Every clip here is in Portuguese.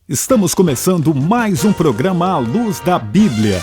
Estamos começando mais um programa à luz da Bíblia.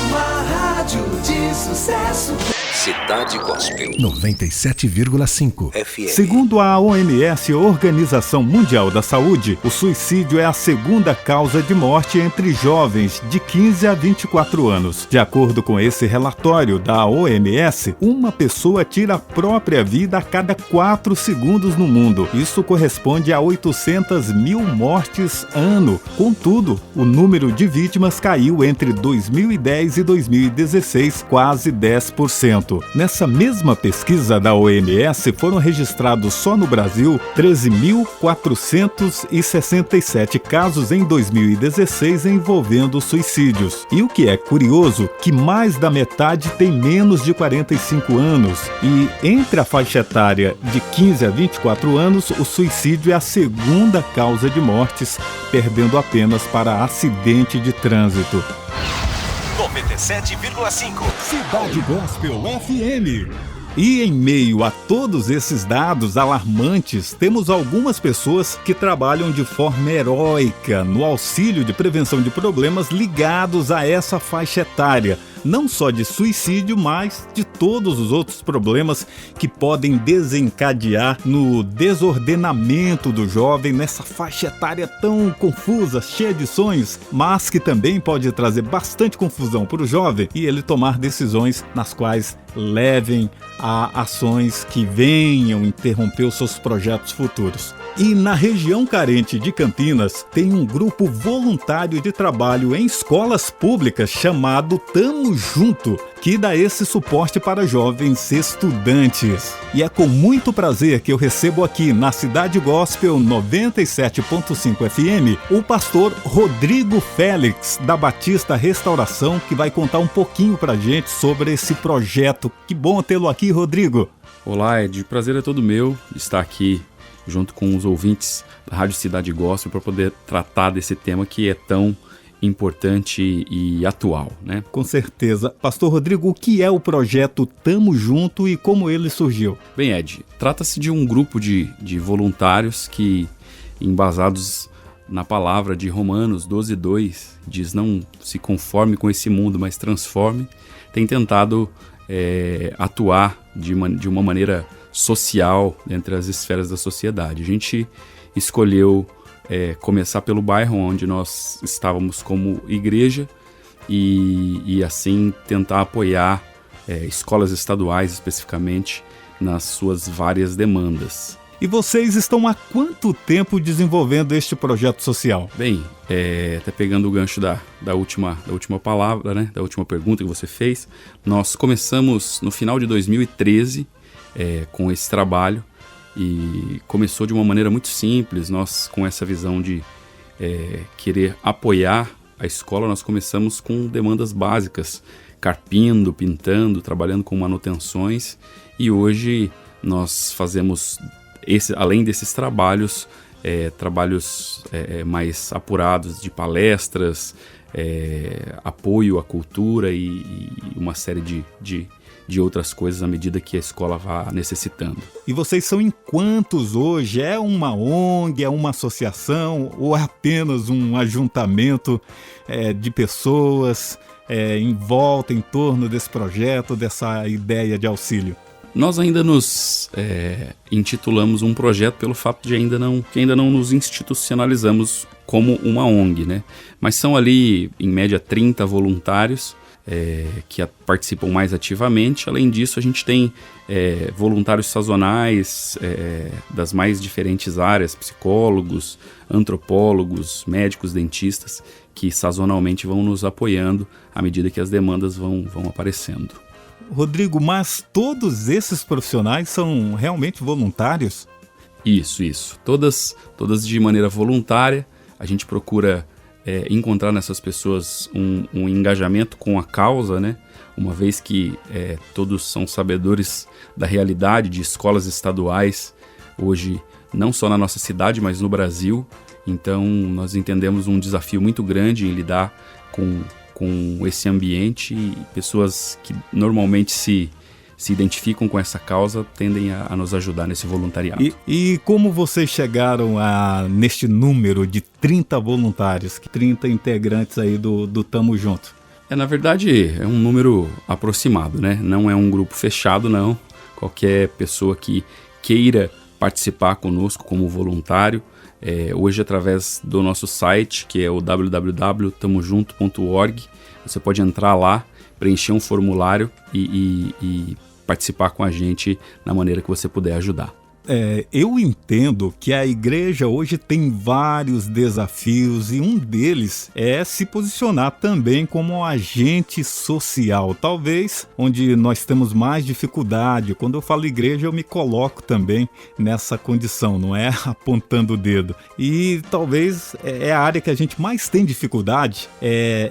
Uma rádio de sucesso. Cidade Gospel 97,5 FM. Segundo a OMS, Organização Mundial da Saúde, o suicídio é a segunda causa de morte entre jovens de 15 a 24 anos. De acordo com esse relatório da OMS, uma pessoa tira a própria vida a cada 4 segundos no mundo. Isso corresponde a 800 mil mortes ano. Contudo, o número de vítimas caiu entre 2010 e 2016, quase 10%. Nessa mesma pesquisa da OMS, foram registrados só no Brasil 13.467 casos em 2016 envolvendo suicídios. E o que é curioso, que mais da metade tem menos de 45 anos. E entre a faixa etária de 15 a 24 anos, o suicídio é a segunda causa de mortes, perdendo apenas para acidente de trânsito. 97,5 Cidade Gospel FM. E em meio a todos esses dados alarmantes, temos algumas pessoas que trabalham de forma heróica no auxílio de prevenção de problemas ligados a essa faixa etária. Não só de suicídio, mas de todos os outros problemas que podem desencadear no desordenamento do jovem nessa faixa etária tão confusa, cheia de sonhos, mas que também pode trazer bastante confusão para o jovem e ele tomar decisões nas quais levem a ações que venham interromper os seus projetos futuros. E na região carente de Campinas, tem um grupo voluntário de trabalho em escolas públicas chamado Tamo Junto, que dá esse suporte para jovens estudantes. E é com muito prazer que eu recebo aqui na Cidade Gospel 97.5 FM o pastor Rodrigo Félix, da Batista Restauração, que vai contar um pouquinho pra gente sobre esse projeto. Que bom tê-lo aqui, Rodrigo. Olá, Ed. O prazer é todo meu estar aqui junto com os ouvintes da Rádio Cidade Gospel para poder tratar desse tema que é tão importante e atual, né? Com certeza. Pastor Rodrigo, o que é o projeto Tamo Junto e como ele surgiu? Bem, Ed, trata-se de um grupo de voluntários que, embasados na palavra de Romanos 12:2, diz: não se conforme com esse mundo, mas transforme, tem tentado atuar de uma maneira social entre as esferas da sociedade. A gente escolheu começar pelo bairro onde nós estávamos como igreja e assim tentar apoiar escolas estaduais especificamente nas suas várias demandas. E vocês estão há quanto tempo desenvolvendo este projeto social? Bem, até pegando o gancho da última palavra, né, da última pergunta que você fez, nós começamos no final de 2013 com esse trabalho e começou de uma maneira muito simples. Nós, com essa visão de querer apoiar a escola, nós começamos com demandas básicas, carpindo, pintando, trabalhando com manutenções, e hoje nós fazemos, além desses trabalhos, trabalhos mais apurados de palestras, apoio à cultura e uma série de outras coisas à medida que a escola vá necessitando. E vocês são em quantos hoje? É uma ONG, é uma associação ou é apenas um ajuntamento de pessoas em volta, em torno desse projeto, dessa ideia de auxílio? Nós ainda nos intitulamos um projeto pelo fato de que ainda não nos institucionalizamos como uma ONG, né? Mas são ali, em média, 30 voluntários que participam mais ativamente. Além disso, a gente tem voluntários sazonais das mais diferentes áreas, psicólogos, antropólogos, médicos, dentistas, que sazonalmente vão nos apoiando à medida que as demandas vão aparecendo. Rodrigo, mas todos esses profissionais são realmente voluntários? Isso. Todas de maneira voluntária. A gente procura encontrar nessas pessoas um engajamento com a causa, né? Uma vez que todos são sabedores da realidade de escolas estaduais hoje, não só na nossa cidade, mas no Brasil. Então, nós entendemos um desafio muito grande em lidar com esse ambiente, e pessoas que normalmente se se identificam com essa causa tendem a nos ajudar nesse voluntariado. E como vocês chegaram neste número de 30 voluntários, 30 integrantes aí do Tamo Junto? Na verdade, é um número aproximado, né? Não é um grupo fechado, não. Qualquer pessoa que queira participar conosco como voluntário, hoje através do nosso site, que é o www.tamojunto.org, você pode entrar lá, preencher um formulário e participar com a gente na maneira que você puder ajudar. Eu entendo que a igreja hoje tem vários desafios e um deles é se posicionar também como um agente social, talvez onde nós temos mais dificuldade. Quando eu falo igreja, eu me coloco também nessa condição, não é apontando o dedo. E talvez é a área que a gente mais tem dificuldade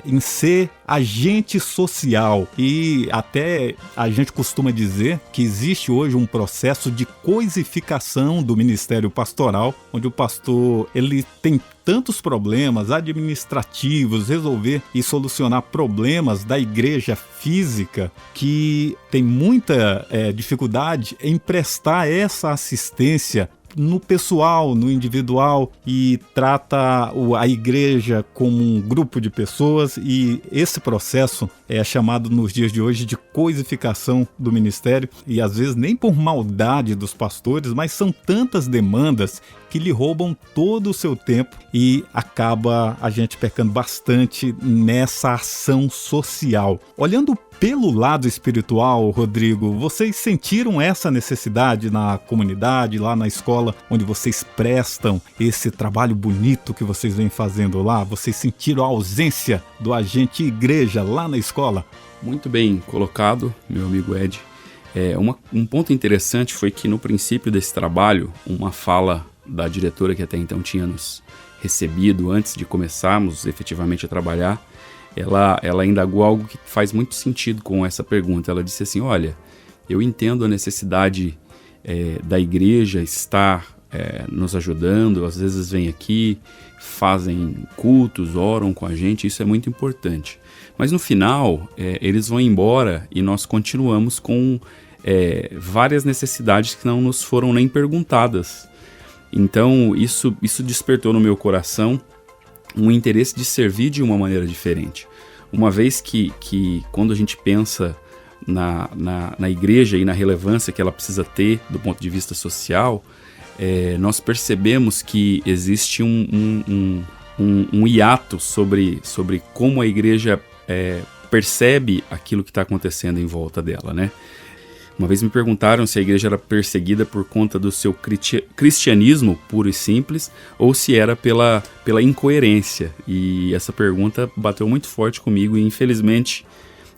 em ser agente social, e até a gente costuma dizer que existe hoje um processo de coisificação do ministério pastoral, onde o pastor ele tem tantos problemas administrativos, resolver e solucionar problemas da igreja física, que tem muita dificuldade em prestar essa assistência no pessoal, no individual, e trata a igreja como um grupo de pessoas, e esse processo é chamado nos dias de hoje de coisificação do ministério, e às vezes nem por maldade dos pastores, mas são tantas demandas que lhe roubam todo o seu tempo e acaba a gente pecando bastante nessa ação social. Olhando pelo lado espiritual, Rodrigo, vocês sentiram essa necessidade na comunidade, lá na escola, onde vocês prestam esse trabalho bonito que vocês vêm fazendo lá? Vocês sentiram a ausência do agente igreja lá na escola? Muito bem colocado, meu amigo Ed. Um ponto interessante foi que no princípio desse trabalho, uma fala da diretora que até então tinha nos recebido antes de começarmos efetivamente a trabalhar, ela indagou algo que faz muito sentido com essa pergunta. Ela disse assim: olha, eu entendo a necessidade da igreja estar nos ajudando, às vezes vem aqui, fazem cultos, oram com a gente, isso é muito importante. Mas no final, eles vão embora e nós continuamos com várias necessidades que não nos foram nem perguntadas. Então isso despertou no meu coração um interesse de servir de uma maneira diferente. Uma vez que quando a gente pensa na igreja e na relevância que ela precisa ter do ponto de vista social, nós percebemos que existe um hiato sobre como a igreja percebe aquilo que está acontecendo em volta dela, né? Uma vez me perguntaram se a igreja era perseguida por conta do seu cristianismo puro e simples ou se era pela incoerência. E essa pergunta bateu muito forte comigo e, infelizmente,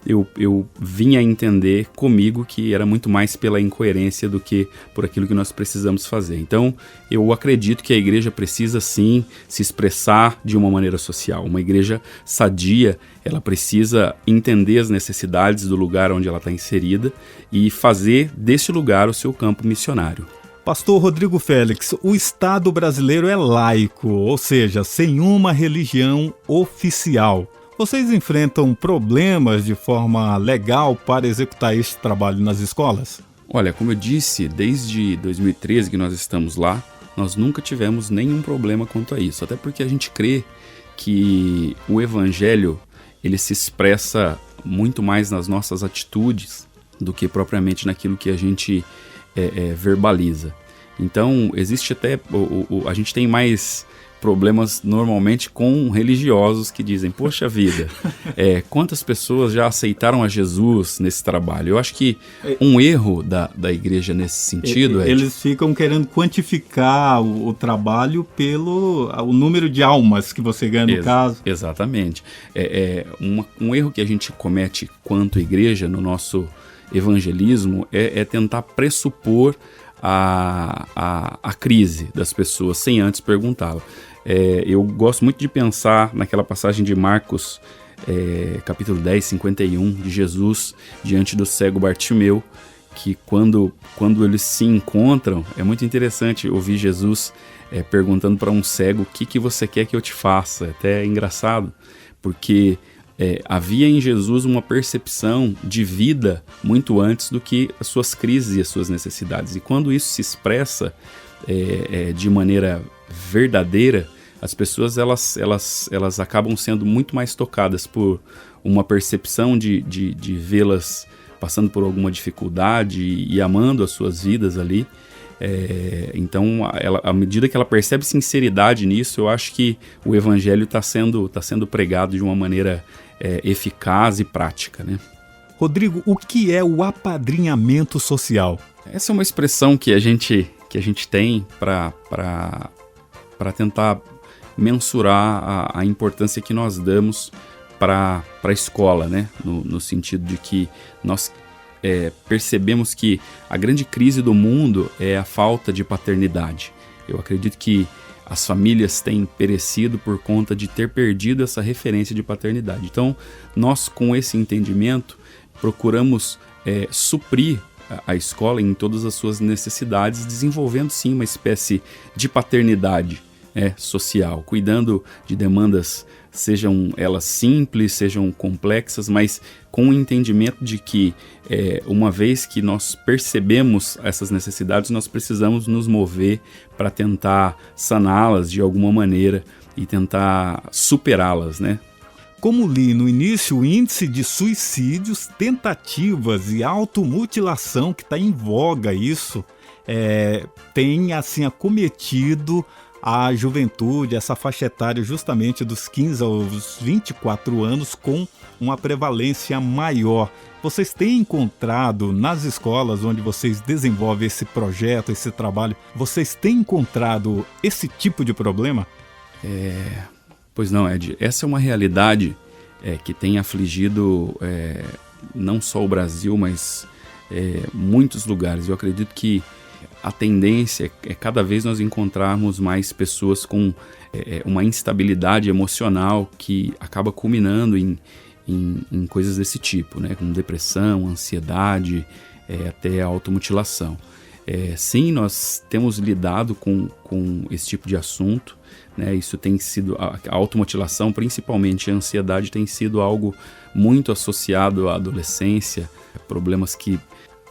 eu vim a entender comigo que era muito mais pela incoerência do que por aquilo que nós precisamos fazer. Então, eu acredito que a igreja precisa, sim, se expressar de uma maneira social. Uma igreja sadia, ela precisa entender as necessidades do lugar onde ela está inserida e fazer desse lugar o seu campo missionário. Pastor Rodrigo Félix, o Estado brasileiro é laico, ou seja, sem uma religião oficial. Vocês enfrentam problemas de forma legal para executar este trabalho nas escolas? Olha, como eu disse, desde 2013 que nós estamos lá, nós nunca tivemos nenhum problema quanto a isso. Até porque a gente crê que o Evangelho ele se expressa muito mais nas nossas atitudes do que propriamente naquilo que a gente verbaliza. Então, existe até... a gente tem mais problemas normalmente com religiosos que dizem: poxa vida, quantas pessoas já aceitaram a Jesus nesse trabalho? Eu acho que um erro da igreja nesse sentido eles ficam querendo quantificar o trabalho pelo o número de almas que você ganha no caso. Exatamente. Um erro que a gente comete quanto igreja no nosso evangelismo é tentar pressupor a crise das pessoas sem antes perguntá-la. Eu gosto muito de pensar naquela passagem de Marcos, capítulo 10, 51, de Jesus diante do cego Bartimeu, que quando eles se encontram, é muito interessante ouvir Jesus perguntando para um cego: o que você quer que eu te faça? Até é engraçado, porque havia em Jesus uma percepção de vida muito antes do que as suas crises e as suas necessidades. E quando isso se expressa de maneira verdadeira, as pessoas elas acabam sendo muito mais tocadas por uma percepção de vê-las passando por alguma dificuldade e amando as suas vidas ali. Então, à medida que ela percebe sinceridade nisso, eu acho que o evangelho está sendo pregado de uma maneira eficaz e prática, né? Rodrigo, o que é o apadrinhamento social? Essa é uma expressão que a gente tem para tentar mensurar a importância que nós damos para a escola, né? No sentido de que nós percebemos que a grande crise do mundo é a falta de paternidade. Eu acredito que as famílias têm perecido por conta de ter perdido essa referência de paternidade. Então, nós, com esse entendimento, procuramos suprir a escola em todas as suas necessidades, desenvolvendo sim uma espécie de paternidade social, cuidando de demandas, sejam elas simples, sejam complexas, mas com o entendimento de que uma vez que nós percebemos essas necessidades, nós precisamos nos mover para tentar saná-las de alguma maneira e tentar superá-las, né? Como li no início, o índice de suicídios, tentativas e automutilação, que está em voga isso, tem assim acometido a juventude, essa faixa etária justamente dos 15 aos 24 anos com uma prevalência maior. Vocês têm encontrado nas escolas onde vocês desenvolvem esse projeto, esse trabalho, vocês têm encontrado esse tipo de problema? Pois não, Ed. Essa é uma realidade que tem afligido não só o Brasil, mas muitos lugares. Eu acredito que a tendência é cada vez nós encontrarmos mais pessoas com uma instabilidade emocional que acaba culminando em coisas desse tipo, né? Como depressão, ansiedade, até automutilação. Sim, nós temos lidado com esse tipo de assunto, né? Isso tem sido, a automutilação, principalmente a ansiedade, tem sido algo muito associado à adolescência, problemas que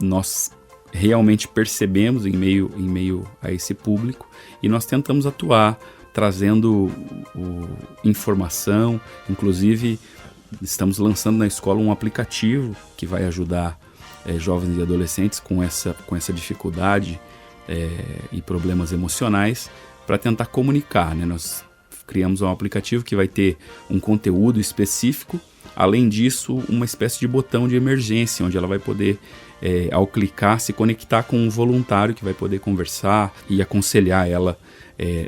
nós realmente percebemos em meio a esse público, e nós tentamos atuar trazendo informação. Inclusive estamos lançando na escola um aplicativo que vai ajudar jovens e adolescentes com essa dificuldade e problemas emocionais, para tentar comunicar, né? Nós criamos um aplicativo que vai ter um conteúdo específico, além disso uma espécie de botão de emergência, onde ela vai poder, ao clicar, se conectar com um voluntário que vai poder conversar e aconselhar ela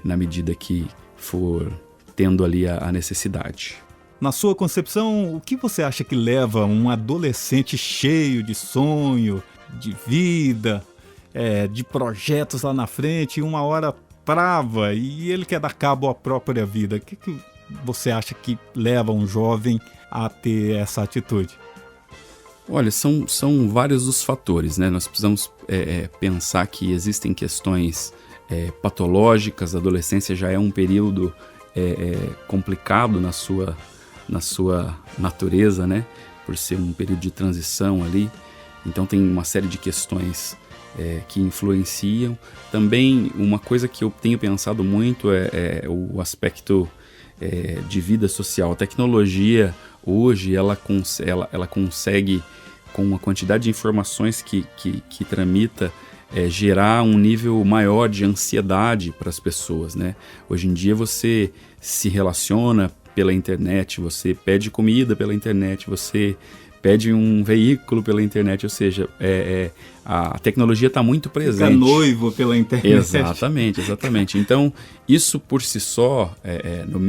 na medida que for tendo ali a necessidade. Na sua concepção, o que você acha que leva um adolescente cheio de sonho, de vida, de projetos lá na frente, e uma hora trava e ele quer dar cabo à própria vida? O que você acha que leva um jovem a ter essa atitude? Olha, são vários os fatores, né? Nós precisamos pensar que existem questões patológicas. A adolescência já é um período complicado na sua natureza, né? Por ser um período de transição ali. Então tem uma série de questões que influenciam. Também uma coisa que eu tenho pensado muito é o aspecto de vida social. A tecnologia hoje ela consegue, com uma quantidade de informações que tramita, gerar um nível maior de ansiedade para as pessoas, né? Hoje em dia você se relaciona pela internet, você pede comida pela internet, você pede um veículo pela internet, ou seja, a tecnologia está muito presente. Fica noivo pela internet. Exatamente. Então, isso por si só,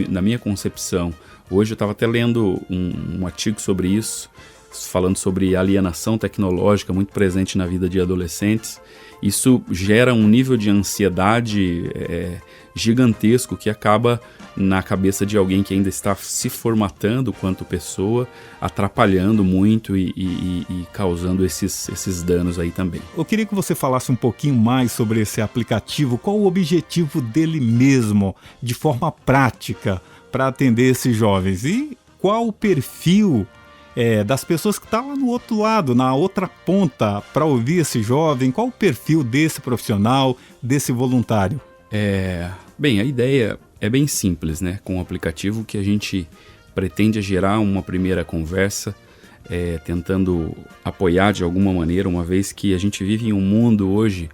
na minha concepção, hoje eu estava até lendo um artigo sobre isso, falando sobre alienação tecnológica muito presente na vida de adolescentes. Isso gera um nível de ansiedade gigantesco que acaba na cabeça de alguém que ainda está se formatando quanto pessoa, atrapalhando muito e causando esses danos aí também. Eu queria que você falasse um pouquinho mais sobre esse aplicativo. Qual o objetivo dele mesmo, de forma prática, para atender esses jovens? E qual o perfil das pessoas que estão lá no outro lado, na outra ponta, para ouvir esse jovem? Qual o perfil desse profissional, desse voluntário? Bem, a ideia é bem simples, né? Com o aplicativo que a gente pretende gerar uma primeira conversa, tentando apoiar de alguma maneira, uma vez que a gente vive em um mundo hoje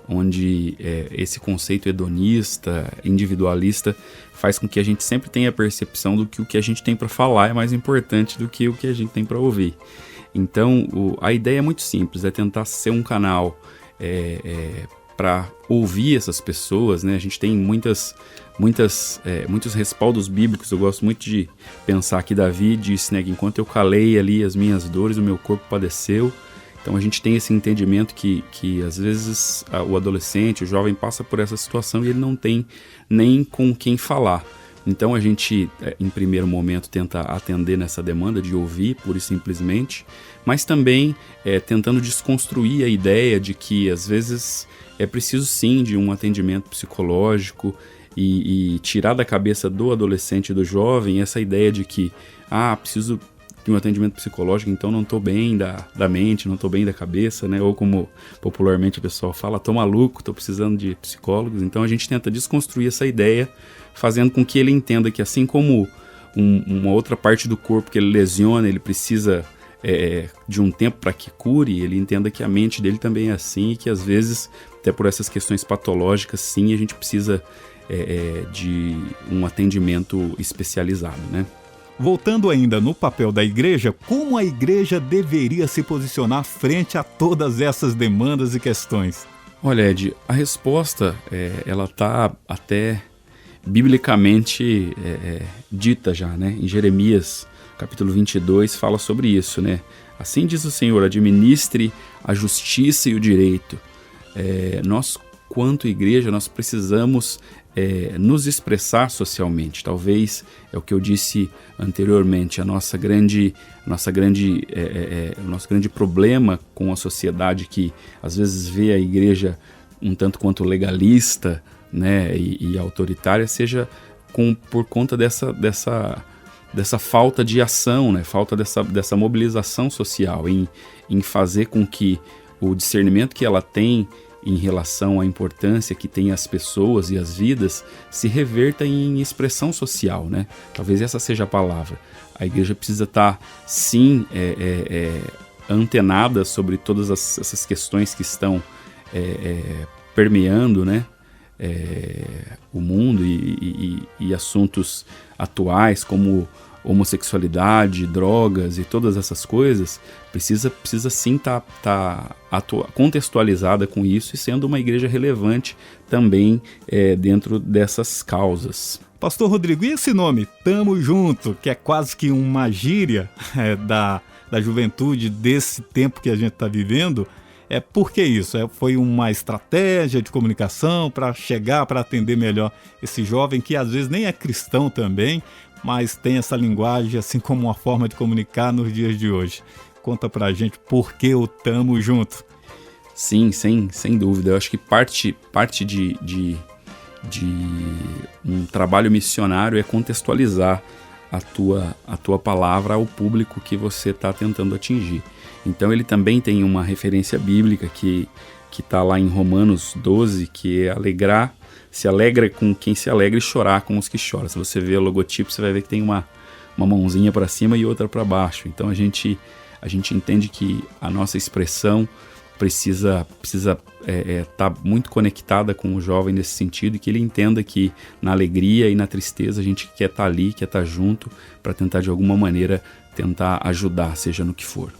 onde esse conceito hedonista, individualista, faz com que a gente sempre tenha a percepção do que o que a gente tem para falar é mais importante do que o que a gente tem para ouvir. Então, a ideia é muito simples, é tentar ser um canal para ouvir essas pessoas, né? A gente tem muitos respaldos bíblicos. Eu gosto muito de pensar que Davi disse, né, que enquanto eu calei ali as minhas dores, o meu corpo padeceu. Então a gente tem esse entendimento que às vezes o adolescente, o jovem passa por essa situação e ele não tem nem com quem falar. Então a gente, em primeiro momento, tenta atender nessa demanda de ouvir, pura e simplesmente, mas também tentando desconstruir a ideia de que às vezes é preciso sim de um atendimento psicológico e tirar da cabeça do adolescente e do jovem essa ideia de que preciso de um atendimento psicológico, então não estou bem da mente, não estou bem da cabeça, né? Ou como popularmente o pessoal fala, estou maluco, estou precisando de psicólogos. Então a gente tenta desconstruir essa ideia, fazendo com que ele entenda que assim como uma outra parte do corpo que ele lesiona, ele precisa de um tempo para que cure, ele entenda que a mente dele também é assim e que às vezes, até por essas questões patológicas, sim, a gente precisa de um atendimento especializado, né? Voltando ainda no papel da igreja, como a igreja deveria se posicionar frente a todas essas demandas e questões? Olha, Ed, a resposta, ela está até biblicamente dita já, né? Em Jeremias, capítulo 22, fala sobre isso, né? Assim diz o Senhor, administre a justiça e o direito. Nós, quanto igreja, nós precisamos nos expressar socialmente. Talvez é o que eu disse anteriormente, o nosso grande problema com a sociedade que às vezes vê a igreja um tanto quanto legalista, né, e autoritária, seja por conta dessa falta de ação, né, falta dessa mobilização social em fazer com que o discernimento que ela tem em relação à importância que tem as pessoas e as vidas, se reverta em expressão social, né? Talvez essa seja a palavra. A igreja precisa estar, sim, antenada sobre todas essas questões que estão permeando, né? O mundo e assuntos atuais como homossexualidade, drogas e todas essas coisas, precisa sim estar contextualizada com isso e sendo uma igreja relevante também dentro dessas causas. Pastor Rodrigo, e esse nome, Tamo Junto, que é quase que uma gíria da juventude desse tempo que a gente está vivendo, por que isso? Foi uma estratégia de comunicação para chegar, para atender melhor esse jovem que às vezes nem é cristão também, mas tem essa linguagem assim como uma forma de comunicar nos dias de hoje. Conta pra gente por que o Tamo Junto. Sim, sem dúvida. Eu acho que parte de um trabalho missionário é contextualizar a tua palavra ao público que você está tentando atingir. Então ele também tem uma referência bíblica que está lá em Romanos 12, que é se alegra com quem se alegra e chorar com os que choram. Se você vê o logotipo, você vai ver que tem uma mãozinha para cima e outra para baixo. Então a gente entende que a nossa expressão precisa estar muito conectada com o jovem nesse sentido, e que ele entenda que na alegria e na tristeza a gente quer estar ali, quer estar junto para tentar de alguma maneira tentar ajudar, seja no que for.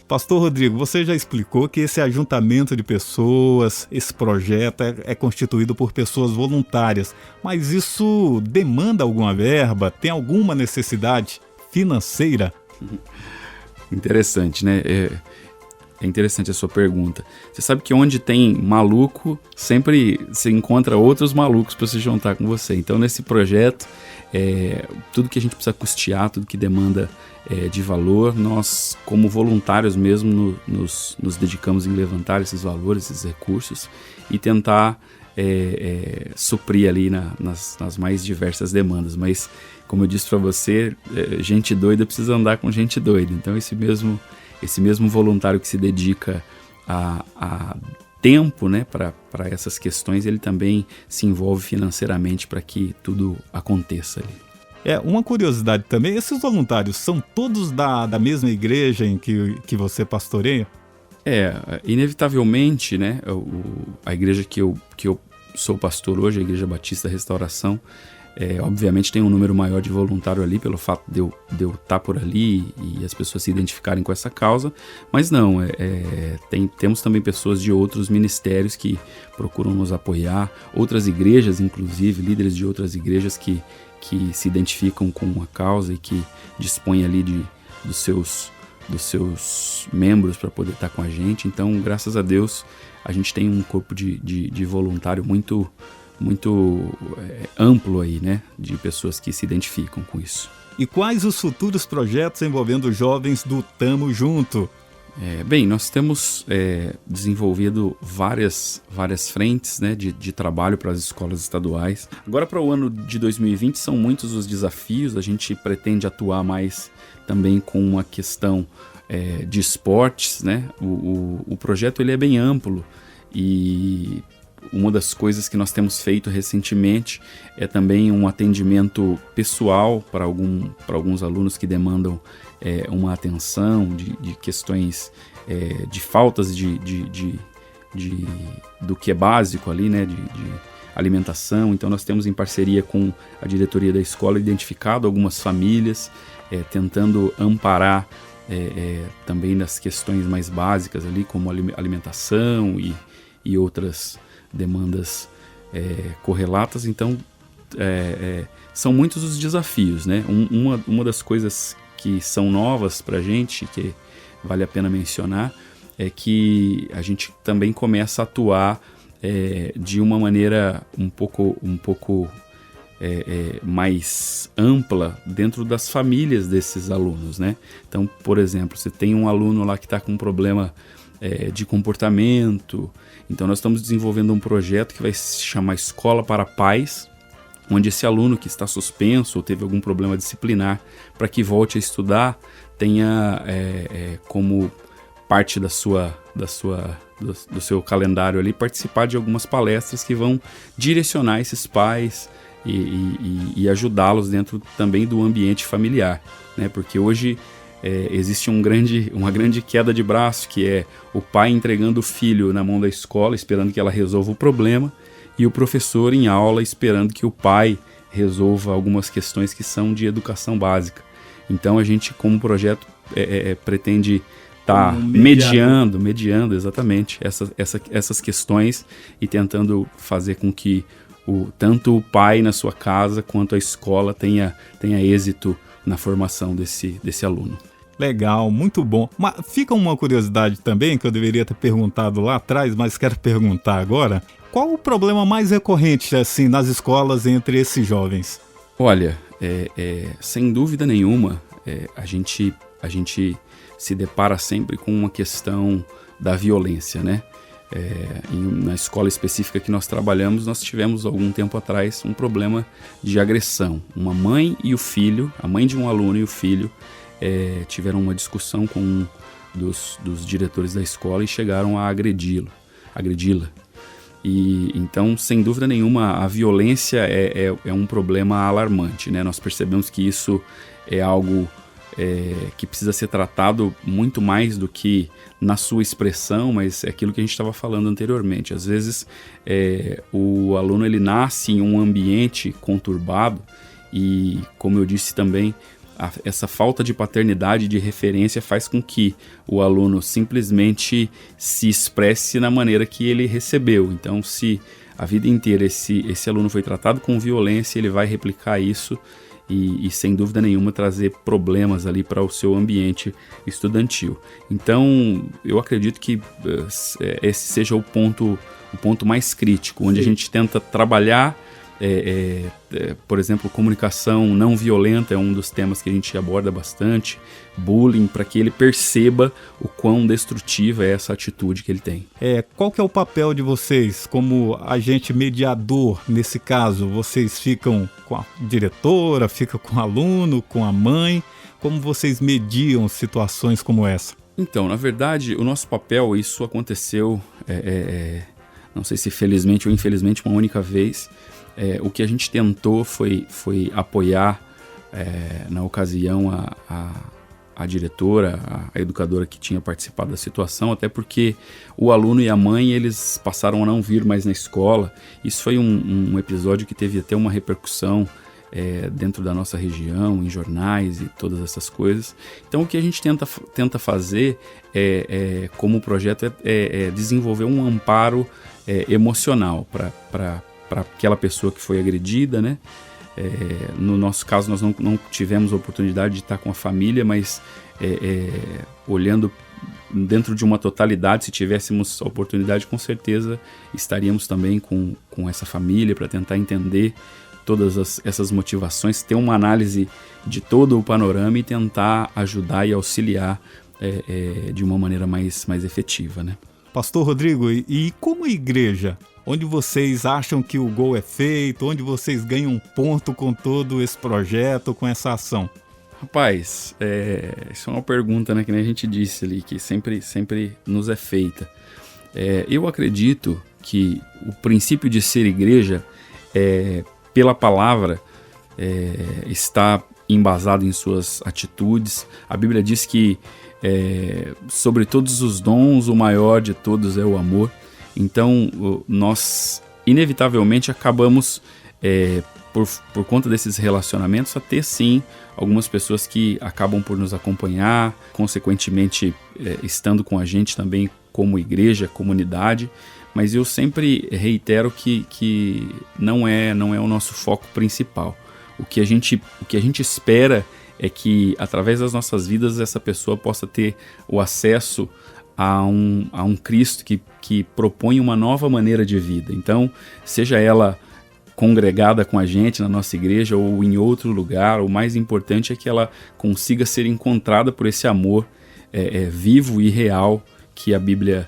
Pastor Rodrigo, você já explicou que esse ajuntamento de pessoas, esse projeto é constituído por pessoas voluntárias, mas isso demanda alguma verba? Tem alguma necessidade financeira? Interessante, né? É interessante a sua pergunta. Você sabe que onde tem maluco, sempre se encontra outros malucos para se juntar com você. Então, nesse projeto, tudo que a gente precisa custear, tudo que demanda de valor, nós, como voluntários mesmo, nos dedicamos em levantar esses valores, esses recursos e tentar suprir ali nas mais diversas demandas. Mas como eu disse para você, gente doida precisa andar com gente doida. Então esse mesmo voluntário que se dedica a tempo, né, para essas questões, ele também se envolve financeiramente para que tudo aconteça ali. Uma curiosidade também, esses voluntários são todos da mesma igreja em que você pastoreia? Inevitavelmente, né, a igreja que eu sou pastor hoje, a Igreja Batista Restauração, obviamente tem um número maior de voluntário ali, pelo fato de eu estar por ali e as pessoas se identificarem com essa causa, mas não, temos também pessoas de outros ministérios que procuram nos apoiar, outras igrejas, inclusive, líderes de outras igrejas que se identificam com a causa e que dispõem ali dos seus membros para poder estar com a gente. Então, graças a Deus, a gente tem um corpo de voluntário muito amplo aí, né? De pessoas que se identificam com isso. E quais os futuros projetos envolvendo jovens do Tamo Junto? Bem, nós temos desenvolvido várias frentes, né, de trabalho para as escolas estaduais. Agora, para o ano de 2020, são muitos os desafios. A gente pretende atuar mais também com a questão de esportes, né? O projeto ele é bem amplo e uma das coisas que nós temos feito recentemente é também um atendimento pessoal para alguns alunos que demandam uma atenção de questões de faltas do que é básico ali, né, de alimentação. Então nós temos, em parceria com a diretoria da escola, identificado algumas famílias, tentando amparar também nas questões mais básicas ali, como alimentação e outras demandas correlatas. Então são muitos os desafios, né? Uma das coisas que são novas para a gente, que vale a pena mencionar, é que a gente também começa a atuar de uma maneira um pouco mais ampla dentro das famílias desses alunos, né? Então, por exemplo, você tem um aluno lá que está com um problema de comportamento. Então nós estamos desenvolvendo um projeto que vai se chamar Escola para Pais, onde esse aluno que está suspenso ou teve algum problema disciplinar, para que volte a estudar, tenha como parte do seu calendário ali participar de algumas palestras que vão direcionar esses pais e ajudá-los dentro também do ambiente familiar, né? Porque hoje existe uma grande queda de braço, que é o pai entregando o filho na mão da escola, esperando que ela resolva o problema, e o professor em aula esperando que o pai resolva algumas questões que são de educação básica. Então a gente, como projeto, pretende estar mediando exatamente essas questões e tentando fazer com que tanto o pai na sua casa quanto a escola tenha êxito na formação desse aluno. Legal, muito bom. Mas fica uma curiosidade também, que eu deveria ter perguntado lá atrás, mas quero perguntar agora. Qual o problema mais recorrente assim nas escolas entre esses jovens? Olha, sem dúvida nenhuma, a gente se depara sempre com uma questão da violência, né? Na escola específica que nós trabalhamos, nós tivemos algum tempo atrás um problema de agressão. Uma mãe e o filho, a mãe de um aluno e o filho, tiveram uma discussão com um dos diretores da escola e chegaram a agredi-la. E então, sem dúvida nenhuma, a violência é um problema alarmante, né? Nós percebemos que isso é algo que precisa ser tratado muito mais do que na sua expressão, mas é aquilo que a gente estava falando anteriormente. Às vezes o aluno ele nasce em um ambiente conturbado e, como eu disse também, essa falta de paternidade, de referência, faz com que o aluno simplesmente se expresse na maneira que ele recebeu. Então, se a vida inteira esse aluno foi tratado com violência, ele vai replicar isso e sem dúvida nenhuma trazer problemas ali para o seu ambiente estudantil. Então, eu acredito que esse seja o ponto mais crítico, onde a gente tenta trabalhar Por exemplo, comunicação não violenta é um dos temas que a gente aborda bastante, bullying, para que ele perceba o quão destrutiva é essa atitude que ele tem. Qual que é o papel de vocês como agente mediador nesse caso? Vocês ficam com a diretora, ficam com o aluno, com a mãe? Como vocês mediam situações como essa? Então, na verdade, o nosso papel, isso aconteceu, não sei se felizmente ou infelizmente, uma única vez. O que a gente tentou foi apoiar, na ocasião, a diretora, a educadora que tinha participado da situação, até porque o aluno e a mãe, eles passaram a não vir mais na escola. Isso foi um episódio que teve até uma repercussão dentro da nossa região, em jornais e todas essas coisas. Então, o que a gente tenta fazer, como projeto, é desenvolver um amparo emocional para aquela pessoa que foi agredida, né? No nosso caso, nós não tivemos a oportunidade de estar com a família, mas olhando dentro de uma totalidade, se tivéssemos a oportunidade, com certeza estaríamos também com essa família para tentar entender todas essas motivações, ter uma análise de todo o panorama e tentar ajudar e auxiliar de uma maneira mais efetiva, né? Pastor Rodrigo, e como igreja, onde vocês acham que o gol é feito, onde vocês ganham ponto com todo esse projeto, com essa ação? Rapaz, isso é uma pergunta, né, que nem a gente disse ali, que sempre nos é feita. Eu acredito que o princípio de ser igreja, pela palavra, está embasado em suas atitudes. A Bíblia diz que sobre todos os dons, o maior de todos é o amor. Então, nós inevitavelmente acabamos, por conta desses relacionamentos, a ter sim algumas pessoas que acabam por nos acompanhar, consequentemente estando com a gente também como igreja, comunidade. Mas eu sempre reitero que não é o nosso foco principal. O que a gente espera é que, através das nossas vidas, essa pessoa possa ter o acesso a um Cristo que propõe uma nova maneira de vida. Então, seja ela congregada com a gente na nossa igreja ou em outro lugar, o mais importante é que ela consiga ser encontrada por esse amor vivo e real que a Bíblia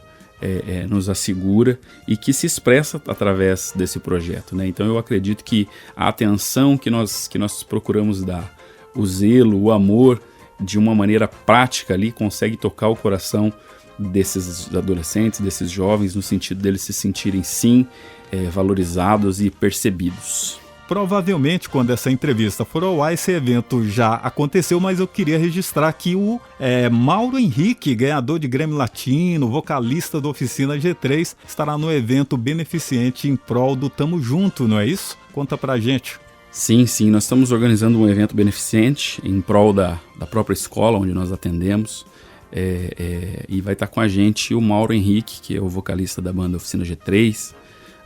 nos assegura e que se expressa através desse projeto, né? Então eu acredito que a atenção que nós procuramos dar, o zelo, o amor, de uma maneira prática ali, consegue tocar o coração desses adolescentes, desses jovens, no sentido deles se sentirem sim valorizados e percebidos. Provavelmente, quando essa entrevista for ao ar, esse evento já aconteceu, mas eu queria registrar que o Mauro Henrique, ganhador de Grammy Latino, vocalista da Oficina G3, estará no evento beneficente em prol do Tamo Junto, não é isso? Conta pra gente. Sim, nós estamos organizando um evento beneficente em prol da própria escola onde nós atendemos. E vai estar com a gente o Mauro Henrique, que é o vocalista da banda Oficina G3,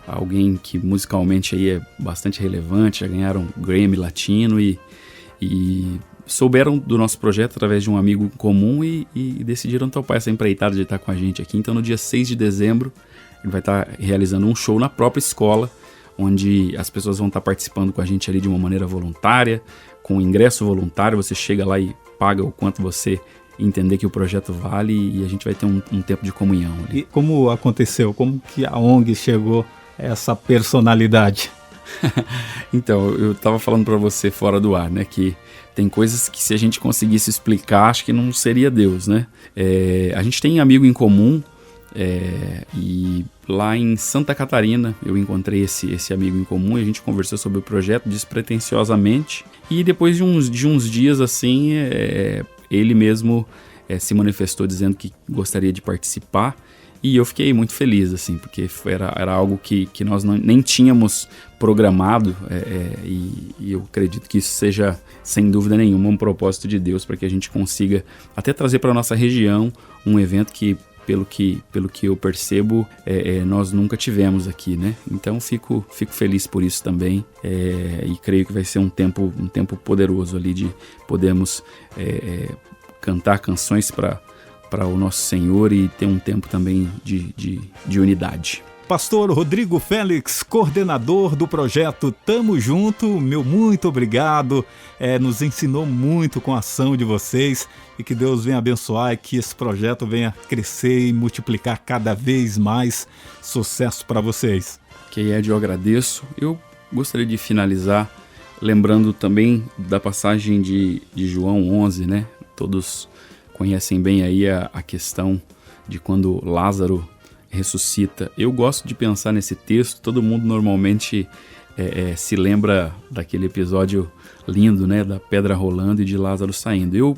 alguém que musicalmente aí é bastante relevante, já ganharam Grammy Latino e souberam do nosso projeto através de um amigo comum e decidiram topar essa empreitada de estar com a gente aqui. Então, no dia 6 de dezembro, ele vai estar realizando um show na própria escola, onde as pessoas vão estar participando com a gente ali de uma maneira voluntária, com ingresso voluntário. Você chega lá e paga o quanto você entender que o projeto vale, e a gente vai ter um tempo de comunhão ali. E como aconteceu? Como que a ONG chegou a essa personalidade? Então, eu estava falando para você fora do ar, né, que tem coisas que, se a gente conseguisse explicar, acho que não seria Deus, né? A gente tem amigo em comum, e lá em Santa Catarina eu encontrei esse amigo em comum e a gente conversou sobre o projeto despretensiosamente, e depois de uns dias assim, ele mesmo se manifestou dizendo que gostaria de participar, e eu fiquei muito feliz, assim, porque era algo que nós nem tínhamos programado, e eu acredito que isso seja, sem dúvida nenhuma, um propósito de Deus para que a gente consiga até trazer para a nossa região um evento que, pelo que eu percebo, nós nunca tivemos aqui, né? Então fico feliz por isso também, e creio que vai ser um tempo poderoso ali de podermos cantar canções para o nosso Senhor e ter um tempo também de unidade. Pastor Rodrigo Félix, coordenador do projeto Tamo Junto, meu muito obrigado. Nos ensinou muito com a ação de vocês e que Deus venha abençoar e que esse projeto venha crescer e multiplicar cada vez mais. Sucesso para vocês. Ed, eu agradeço. Eu gostaria de finalizar lembrando também da passagem de João 11, né? Todos conhecem bem aí a questão de quando Lázaro ressuscita. Eu gosto de pensar nesse texto, todo mundo normalmente se lembra daquele episódio lindo, né, da pedra rolando e de Lázaro saindo. Eu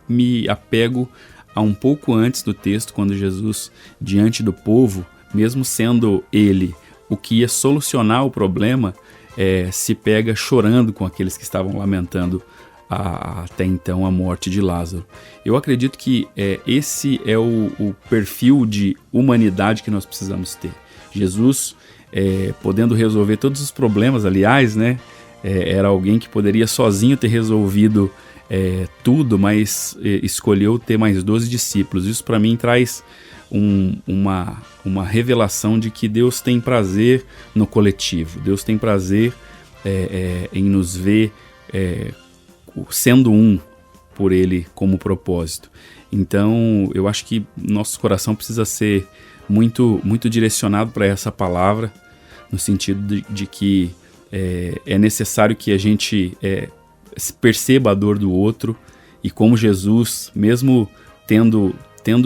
me apego a um pouco antes do texto, quando Jesus, diante do povo, mesmo sendo ele o que ia solucionar o problema, se pega chorando com aqueles que estavam lamentando até então a morte de Lázaro. Eu acredito que esse é o perfil de humanidade que nós precisamos ter. Jesus, podendo resolver todos os problemas, aliás, né, era alguém que poderia sozinho ter resolvido tudo, mas escolheu ter mais 12 discípulos. Isso para mim traz uma revelação de que Deus tem prazer no coletivo. Deus tem prazer em nos ver sendo um por Ele como propósito. Então, eu acho que nosso coração precisa ser muito, muito direcionado para essa palavra, no sentido de que é necessário que a gente perceba a dor do outro e como Jesus, mesmo tendo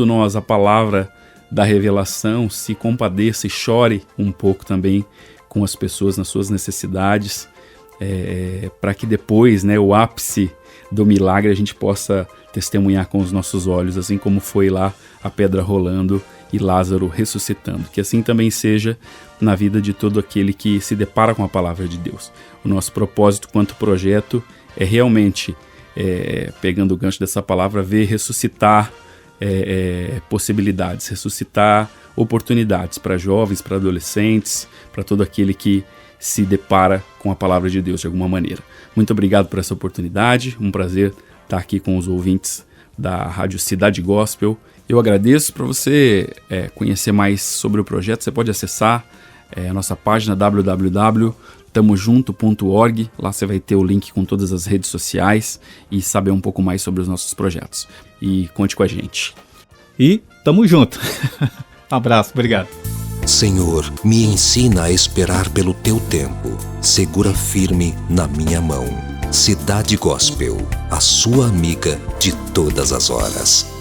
nós a palavra da revelação, se compadeça e chore um pouco também com as pessoas nas suas necessidades, para que depois, né, o ápice do milagre, a gente possa testemunhar com os nossos olhos, assim como foi lá a pedra rolando e Lázaro ressuscitando. Que assim também seja na vida de todo aquele que se depara com a palavra de Deus. O nosso propósito quanto projeto é realmente, pegando o gancho dessa palavra, ver ressuscitar possibilidades, ressuscitar oportunidades para jovens, para adolescentes, para todo aquele que se depara com a palavra de Deus de alguma maneira. Muito obrigado por essa oportunidade, um prazer estar aqui com os ouvintes da Rádio Cidade Gospel. Eu agradeço. Para você conhecer mais sobre o projeto, você pode acessar a nossa página www.tamojunto.org. Lá você vai ter o link com todas as redes sociais e saber um pouco mais sobre os nossos projetos. E conte com a gente. E tamo junto. Um abraço, obrigado. Senhor, me ensina a esperar pelo teu tempo. Segura firme na minha mão. Cidade Gospel, a sua amiga de todas as horas.